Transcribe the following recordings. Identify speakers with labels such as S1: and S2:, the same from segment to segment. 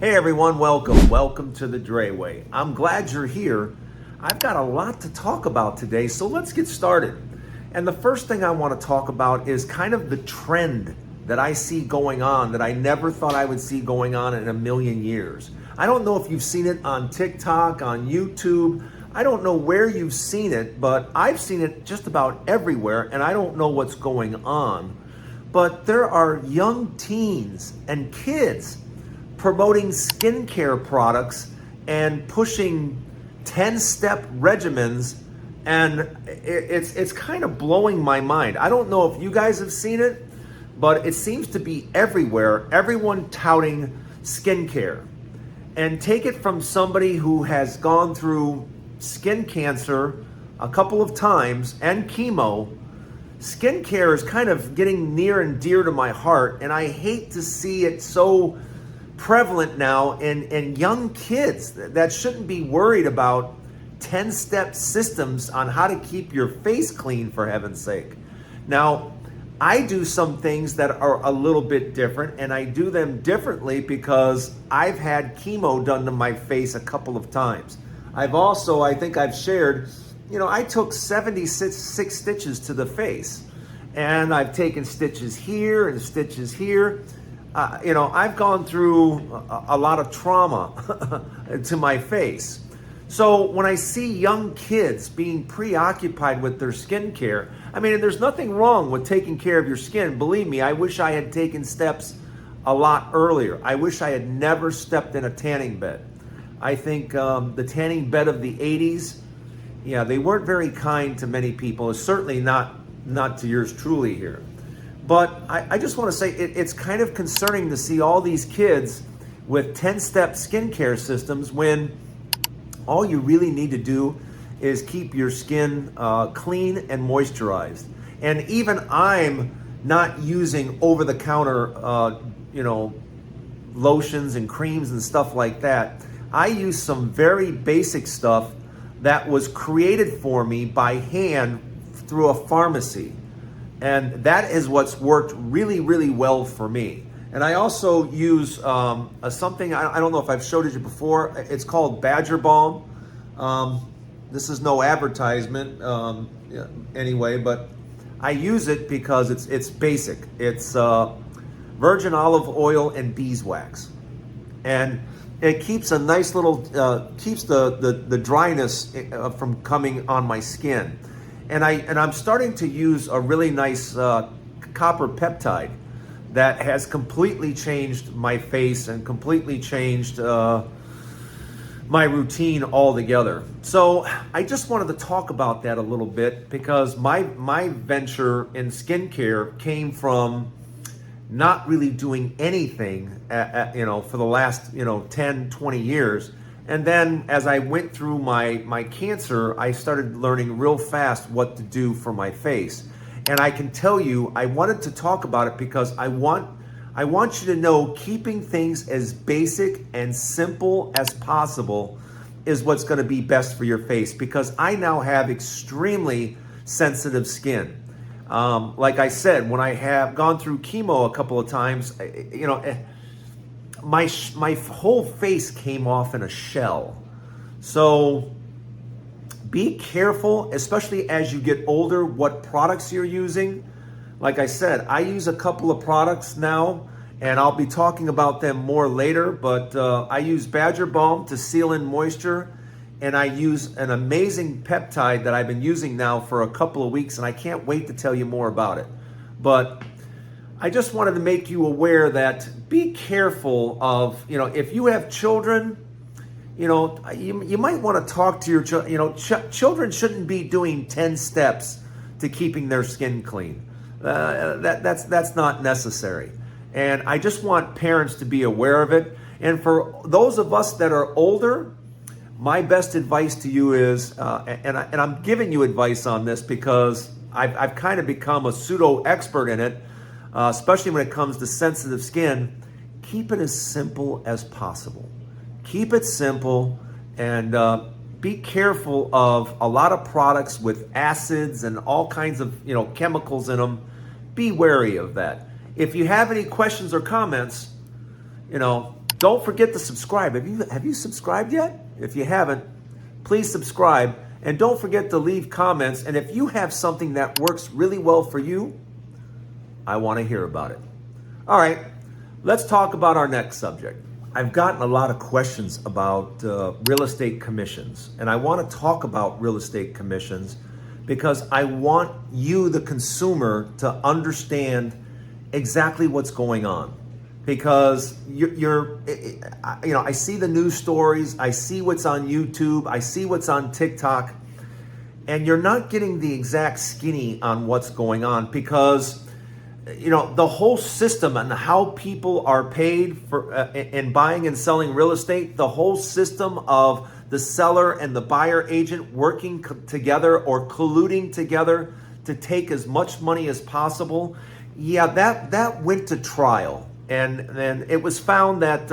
S1: Hey everyone, welcome to the Dray Way. I'm glad you're here. I've got a lot to talk about today, so let's get started. And the first thing I want to talk about is kind of the trend that I see going on that I never thought I would see going on in a million years. I don't know if you've seen it on TikTok, on YouTube. I don't know where you've seen it, but I've seen it just about everywhere, and I don't know what's going on. But there are young teens and kids promoting skincare products and pushing 10-step regimens, and it's kind of blowing my mind. I don't know if you guys have seen it, but it seems to be everywhere. Everyone touting skincare. And take it from somebody who has gone through skin cancer a couple of times and chemo. Skincare is kind of getting near and dear to my heart, and I hate to see it so prevalent now in young kids that shouldn't be worried about 10-step systems on how to keep your face clean, for heaven's sake. Now, I do some things that are a little bit different, and I do them differently because I've had chemo done to my face a couple of times. I've also, I think I've shared, I took 76 stitches to the face, and I've taken stitches here and stitches here. I've gone through a lot of trauma to my face. So when I see young kids being preoccupied with their skincare, there's nothing wrong with taking care of your skin. Believe me, I wish I had taken steps a lot earlier. I wish I had never stepped in a tanning bed. I think the tanning bed of the 80s, they weren't very kind to many people. It's certainly not to yours truly here. But I just want to say it's kind of concerning to see all these kids with 10-step skincare systems when all you really need to do is keep your skin clean and moisturized. And even I'm not using over-the-counter, lotions and creams and stuff like that. I use some very basic stuff that was created for me by hand through a pharmacy. And that is what's worked really, really well for me. And I also use something, I don't know if I've showed it you before. It's called Badger Balm. This is no advertisement anyway, but I use it because it's basic. It's virgin olive oil and beeswax. And it keeps a nice little, keeps the dryness from coming on my skin. And I'm starting to use a really nice copper peptide that has completely changed my face and completely changed my routine altogether. So I just wanted to talk about that a little bit because my venture in skincare came from not really doing anything, for the last 10, 20 years. And then as I went through my cancer, I started learning real fast what to do for my face. And I can tell you, I wanted to talk about it because I want you to know keeping things as basic and simple as possible is what's going to be best for your face, because I now have extremely sensitive skin. Like I said, when I have gone through chemo a couple of times, my whole face came off in a shell. So be careful, especially as you get older, what products you're using. Like I said, I use a couple of products now, and I'll be talking about them more later, but I use Badger Balm to seal in moisture, and I use an amazing peptide that I've been using now for a couple of weeks, and I can't wait to tell you more about it. But I just wanted to make you aware that be careful of, if you have children, you might want to talk to your children. Children shouldn't be doing 10 steps to keeping their skin clean. That's not necessary. And I just want parents to be aware of it. And for those of us that are older, my best advice to you is, and I'm giving you advice on this because I've kind of become a pseudo expert in it, especially when it comes to sensitive skin. Keep it as simple as possible. Keep it simple, and be careful of a lot of products with acids and all kinds of chemicals in them. Be wary of that. If you have any questions or comments, Don't forget to subscribe. Have you subscribed yet? If you haven't, please subscribe. And don't forget to leave comments. And if you have something that works really well for you, I want to hear about it. All right, let's talk about our next subject. I've gotten a lot of questions about real estate commissions. And I want to talk about real estate commissions because I want you, the consumer, to understand exactly what's going on. Because I see the news stories, I see what's on YouTube, I see what's on TikTok, and you're not getting the exact skinny on what's going on because, the whole system and how people are paid for in buying and selling real estate, the whole system of the seller and the buyer agent working together or colluding together to take as much money as possible, that went to trial. And it was found that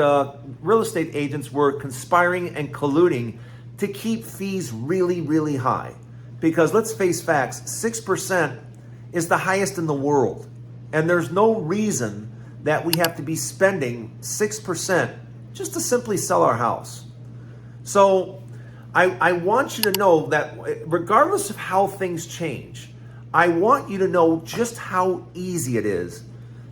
S1: real estate agents were conspiring and colluding to keep fees really, really high. Because let's face facts, 6% is the highest in the world. And there's no reason that we have to be spending 6% just to simply sell our house. So I want you to know that regardless of how things change, I want you to know just how easy it is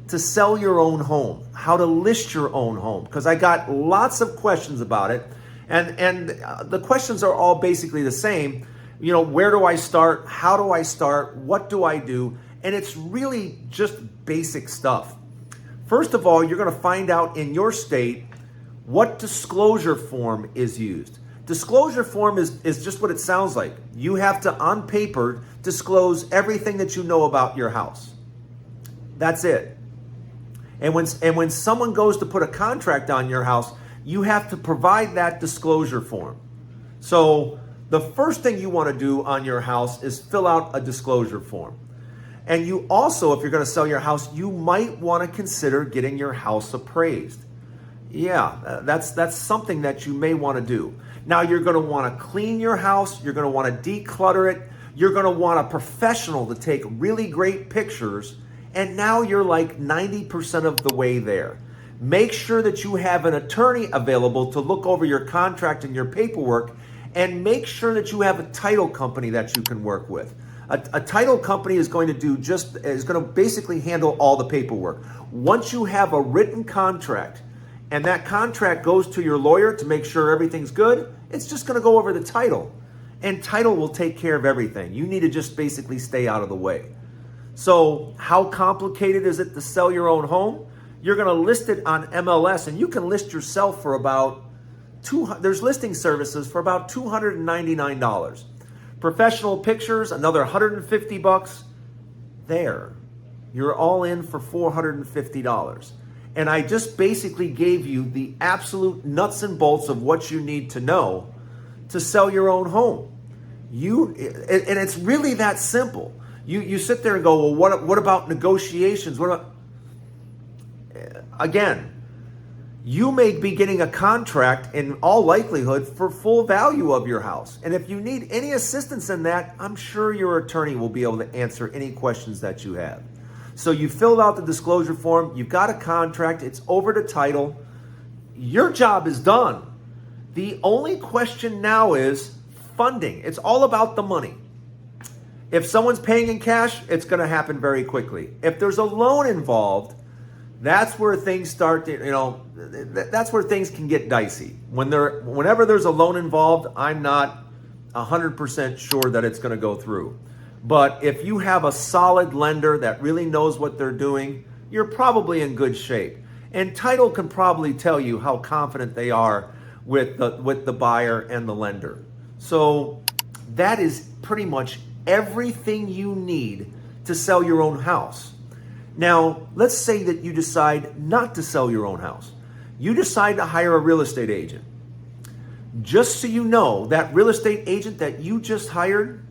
S1: to sell your own home, how to list your own home, because I got lots of questions about it. And the questions are all basically the same. Where do I start? How do I start? What do I do? And it's really just basic stuff. First of all, you're going to find out in your state what disclosure form is used. Disclosure form is just what it sounds like. You have to, on paper, disclose everything that you know about your house. That's it. And when someone goes to put a contract on your house, you have to provide that disclosure form. So the first thing you want to do on your house is fill out a disclosure form. And you also, if you're going to sell your house, you might want to consider getting your house appraised. Yeah, that's something that you may want to do. Now, you're going to want to clean your house. You're going to want to declutter it. You're going to want a professional to take really great pictures. And now you're like 90% of the way there. Make sure that you have an attorney available to look over your contract and your paperwork, and make sure that you have a title company that you can work with. A title company is going to basically handle all the paperwork. Once you have a written contract and that contract goes to your lawyer to make sure everything's good, it's just going to go over the title. And title will take care of everything. You need to just basically stay out of the way. So how complicated is it to sell your own home? You're going to list it on MLS, and you can list yourself for about there's listing services for about $299. Professional pictures, another $150. There, you're all in for $450. And I just basically gave you the absolute nuts and bolts of what you need to know to sell your own home. And it's really that simple. You sit there and go, well, what about negotiations? Again, you may be getting a contract in all likelihood for full value of your house. And if you need any assistance in that, I'm sure your attorney will be able to answer any questions that you have. So you filled out the disclosure form, you've got a contract, it's over to title. Your job is done. The only question now is funding. It's all about the money. If someone's paying in cash, it's going to happen very quickly. If there's a loan involved, that's where things start to, that's where things can get dicey. Whenever there's a loan involved, I'm not 100% sure that it's going to go through. But if you have a solid lender that really knows what they're doing, you're probably in good shape. And title can probably tell you how confident they are with the buyer and the lender. So that is pretty much everything you need to sell your own house. Now, let's say that you decide not to sell your own house. You decide to hire a real estate agent. Just so you know, that real estate agent that you just hired,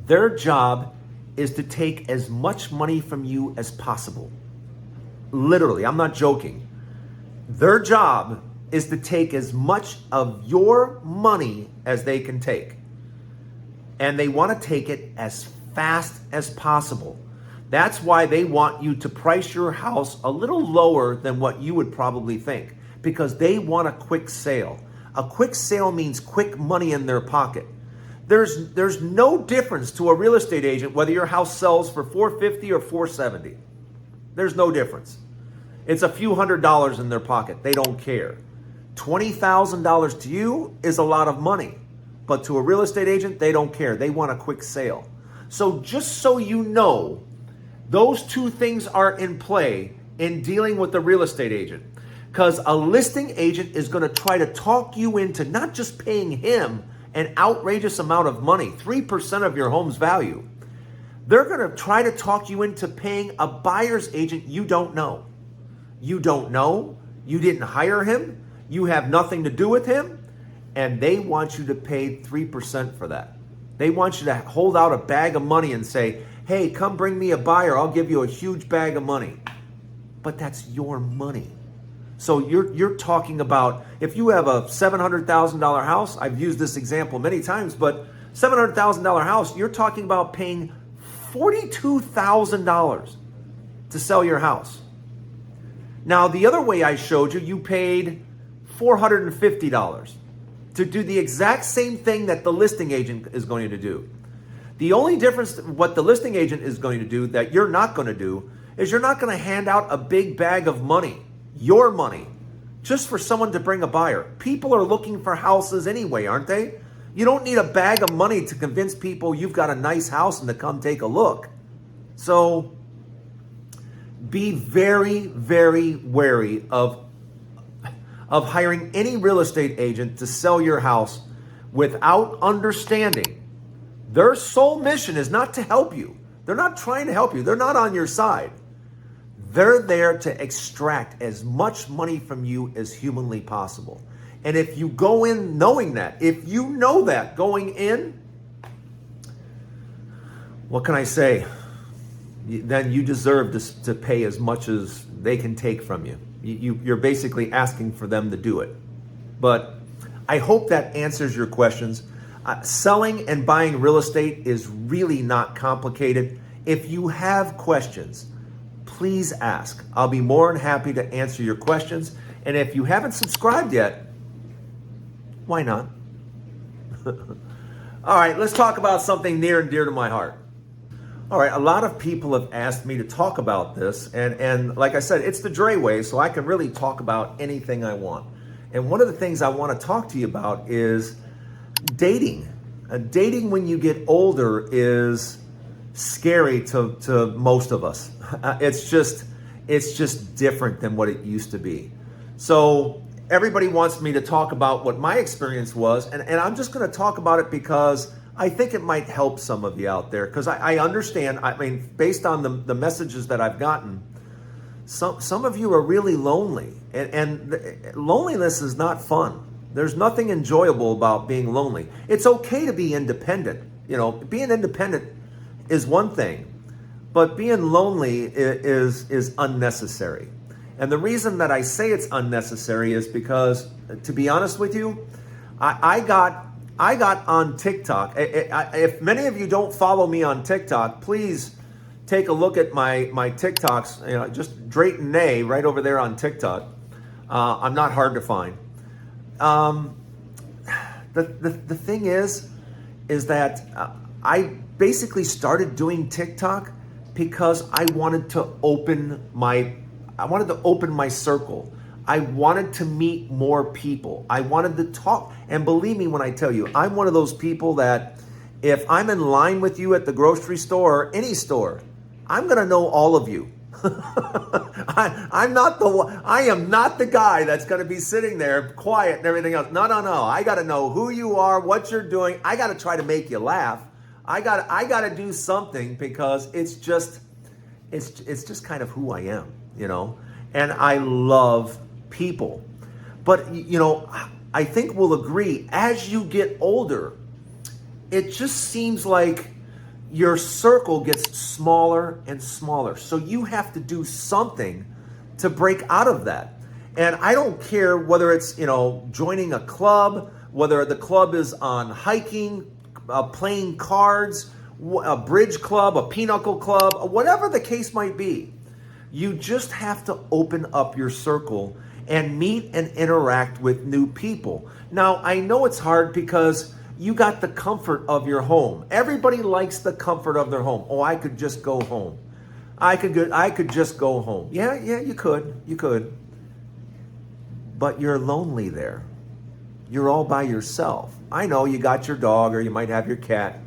S1: their job is to take as much money from you as possible. Literally, I'm not joking. Their job is to take as much of your money as they can take. And they want to take it as fast as possible. That's why they want you to price your house a little lower than what you would probably think. because they want a quick sale. A quick sale means quick money in their pocket. There's no difference to a real estate agent whether your house sells for $450 or $470. There's no difference. It's a few $100s in their pocket. They don't care. $20,000 to you is a lot of money, but to a real estate agent, they don't care. They want a quick sale. So just so you know, those two things are in play in dealing with the real estate agent. Because a listing agent is going to try to talk you into not just paying him an outrageous amount of money, 3% of your home's value. They're going to try to talk you into paying a buyer's agent you don't know. You don't know. You didn't hire him. You have nothing to do with him. And they want you to pay 3% for that. They want you to hold out a bag of money and say, hey, come bring me a buyer. I'll give you a huge bag of money. But that's your money. So you're talking about, if you have a $700,000 house, I've used this example many times, but $700,000 house, you're talking about paying $42,000 to sell your house. Now, the other way I showed you, you paid $450 to do the exact same thing that the listing agent is going to do. The only difference, what the listing agent is going to do that you're not going to do, is you're not going to hand out a big bag of money, your money, just for someone to bring a buyer. People are looking for houses anyway, aren't they? You don't need a bag of money to convince people you've got a nice house and to come take a look. So be very, very wary of hiring any real estate agent to sell your house without understanding their sole mission is not to help you. They're not trying to help you. They're not on your side. They're there to extract as much money from you as humanly possible. And if you go in knowing that, if you know that going in, what can I say? Then you deserve to pay as much as they can take from you. You're basically asking for them to do it. But I hope that answers your questions. Selling and buying real estate is really not complicated. If you have questions, please ask. I'll be more than happy to answer your questions. And if you haven't subscribed yet, why not? All right, let's talk about something near and dear to my heart. All right, a lot of people have asked me to talk about this. And like I said, it's the Dray Way, so I can really talk about anything I want. And one of the things I want to talk to you about is dating. Dating when you get older is scary to most of us. It's just different than what it used to be. So everybody wants me to talk about what my experience was, and I'm just going to talk about it because I think it might help some of you out there, because I understand, I mean, based on the messages that I've gotten, some of you are really lonely, and loneliness is not fun. There's nothing enjoyable about being lonely. It's okay to be independent. You know, being independent is one thing, but being lonely is unnecessary. And the reason that I say it's unnecessary is because, to be honest with you, I got on TikTok. If many of you don't follow me on TikTok, please take a look at my TikToks. You know, just Drayton right over there on TikTok. I'm not hard to find. The thing is that I basically started doing TikTok because I wanted to open my circle. I wanted to meet more people. I wanted to talk. And believe me when I tell you, I'm one of those people that if I'm in line with you at the grocery store or any store, I'm going to know all of you. I am not the guy that's going to be sitting there quiet and everything else. No. I got to know who you are, what you're doing. I got to try to make you laugh. I got to do something, because it's just kind of who I am, you know. And I love people. But, you know, I think we'll agree, as you get older, it just seems like your circle gets smaller and smaller. So you have to do something to break out of that. And I don't care whether it's, you know, joining a club, whether the club is on hiking, playing cards, a bridge club, a pinochle club, whatever the case might be. You just have to open up your circle and meet and interact with new people. Now, I know it's hard because you got the comfort of your home. Everybody likes the comfort of their home. Oh, I could just go home. I could just go home. Yeah, you could. But you're lonely there. You're all by yourself. I know you got your dog or you might have your cat.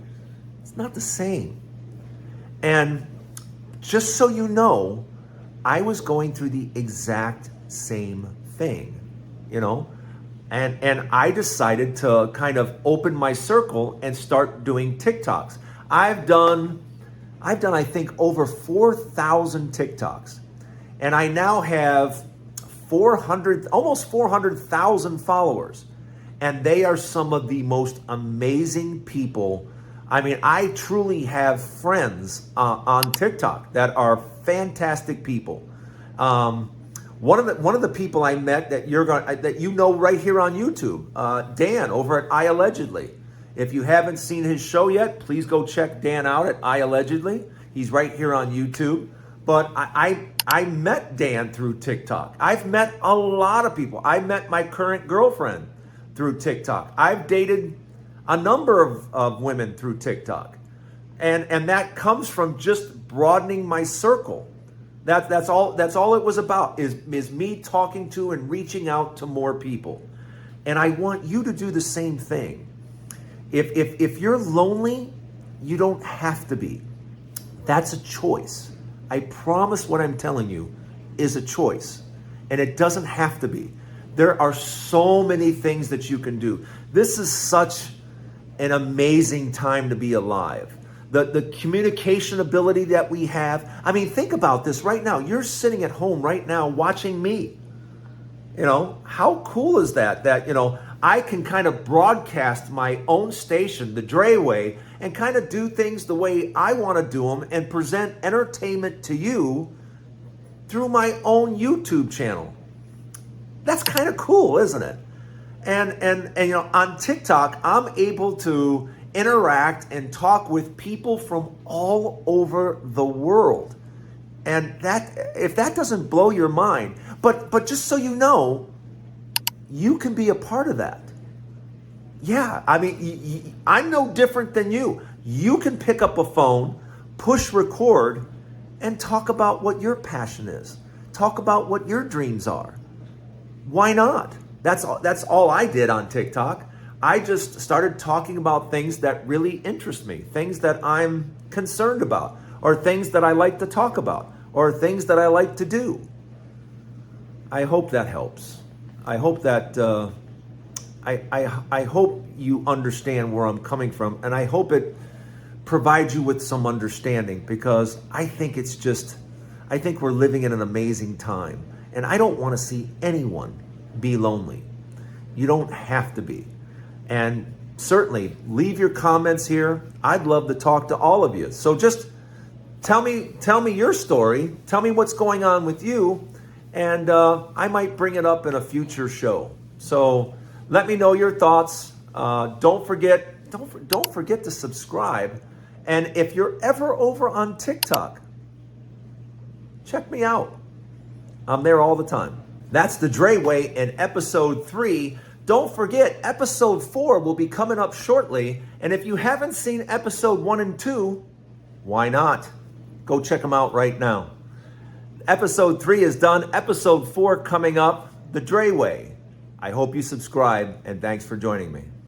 S1: It's not the same. And just so you know, I was going through the exact same thing, and I decided to kind of open my circle and start doing TikToks. I've done I think over 4,000 TikToks, and I now have almost 400,000 followers, and they are some of the most amazing people. I mean, I truly have friends on TikTok that are fantastic people. One of the people I met that right here on YouTube, Dan over at I Allegedly. If you haven't seen his show yet, please go check Dan out at I Allegedly. He's right here on YouTube. But I met Dan through TikTok. I've met a lot of people. I met my current girlfriend through TikTok. I've dated a number of women through TikTok. And that comes from just broadening my circle. That's all it was about is me talking to and reaching out to more people. And I want you to do the same thing. If you're lonely, you don't have to be. That's a choice. I promise what I'm telling you is a choice. And it doesn't have to be. There are so many things that you can do. This is such an amazing time to be alive. The communication ability that we have. I mean, think about this right now. You're sitting at home right now watching me. How cool is that? That, I can kind of broadcast my own station, the Dray Way, and kind of do things the way I want to do them and present entertainment to you through my own YouTube channel. That's kind of cool, isn't it? And on TikTok, I'm able to interact and talk with people from all over the world. And if that doesn't blow your mind, but just so you know, you can be a part of that. Yeah, I mean, I'm no different than you. You can pick up a phone, push record, and talk about what your passion is. Talk about what your dreams are. Why not? That's all I did on TikTok. I just started talking about things that really interest me, things that I'm concerned about, or things that I like to talk about, or things that I like to do. I hope that helps. I hope that I hope you understand where I'm coming from, and I hope it provides you with some understanding, because I think we're living in an amazing time, and I don't want to see anyone be lonely. You don't have to be. And certainly leave your comments here. I'd love to talk to all of you. So just tell me your story. Tell me what's going on with you, and I might bring it up in a future show. So let me know your thoughts. Don't forget to subscribe. And if you're ever over on TikTok, check me out. I'm there all the time. That's the Dray Way in episode 3. Don't forget, episode 4 will be coming up shortly. And if you haven't seen episode 1 and 2, why not? Go check them out right now. Episode 3 is done. Episode 4 coming up, the Dray Way. I hope you subscribe, and thanks for joining me.